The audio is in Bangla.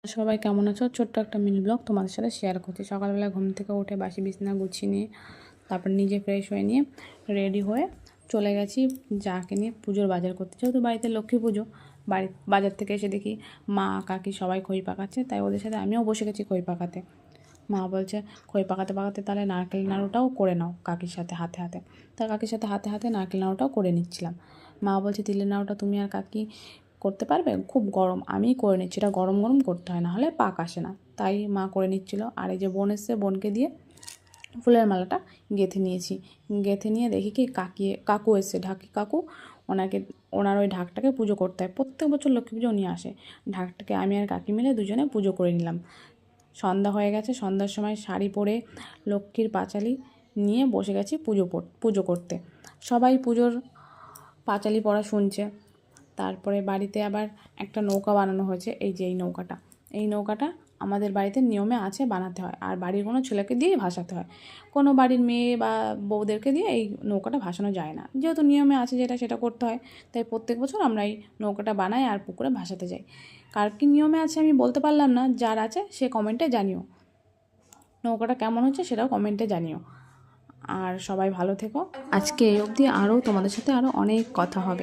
সবাই কেমন আছো? ছোট্ট একটা মিনি ব্লগ তোমাদের সাথে শেয়ার করছি। সকালবেলা ঘুম থেকে উঠে বাসি বিছানা গুছিয়ে নিয়ে তারপর নিজে ফ্রেশ হয়ে নিয়ে রেডি হয়ে চলে গেছি যাকে নিয়ে পুজোর বাজার করতে। যেহেতু বাড়িতে লক্ষ্মী পুজো, বাজার থেকে এসে দেখি মা কাকি সবাই খই পাকাচ্ছে, তাই ওদের সাথে আমিও বসে গেছি খই পাকাতে। মা বলছে খই পাকাতে পাকাতে তাহলে নারকেল নাড়ুটাও করে নাও কাকির সাথে হাতে হাতে। তা কাকির সাথে হাতে হাতে নারকেল নাড়ুটাও করে নিচ্ছিলাম। মা বলছে তিলের নাড়ুটা তুমি আর কাকি করতে পারবে? খুব গরম, আমিই করে নিচ্ছি, এটা গরম গরম করতে হয়, না হলে পাক আসে না। তাই মা করে নিচ্ছিল। আর এই যে বোন এসছে, বোনকে দিয়ে ফুলের মালাটা গেঁথে নিয়েছি। গেঁথে নিয়ে দেখি কি কাকু এসছে, ঢাকি কাকু। ওনার ওই ঢাকটাকে পুজো করতে হয়, প্রত্যেক বছর লক্ষ্মী পুজো উনি আসে। ঢাকটাকে আমি আর কাকি মিলে দুজনে পুজো করে নিলাম। সন্ধ্যা হয়ে গেছে, সন্ধ্যার সময় শাড়ি পরে লক্ষ্মীর পাঁচালি নিয়ে বসে গেছি পুজো করতে। সবাই পুজোর পাঁচালি পড়া শুনছে। তারপরে বাড়িতে আবার একটা নৌকা বানানো হয়েছে, এই যে এই নৌকাটা আমাদের বাড়িতে নিয়মে আছে, বানাতে হয়। আর বাড়ির কোনো ছেলেকে দিয়েই ভাসাতে হয়, কোনো বাড়ির মেয়ে বা বউদেরকে দিয়ে এই নৌকাটা ভাসানো যায় না। যেহেতু নিয়মে আছে সেটা করতে হয়, তাই প্রত্যেক বছর আমরা এই নৌকাটা বানাই আর পুকুরে ভাসাতে যাই। কার কী নিয়মে আছে আমি বলতে পারলাম না, যার আছে সে কমেন্টে জানিও। নৌকাটা কেমন হচ্ছে সেটাও কমেন্টে জানিও। আর সবাই ভালো থেকো। আজকে এই অবধি, আরও তোমাদের সাথে আরও অনেক কথা হবে।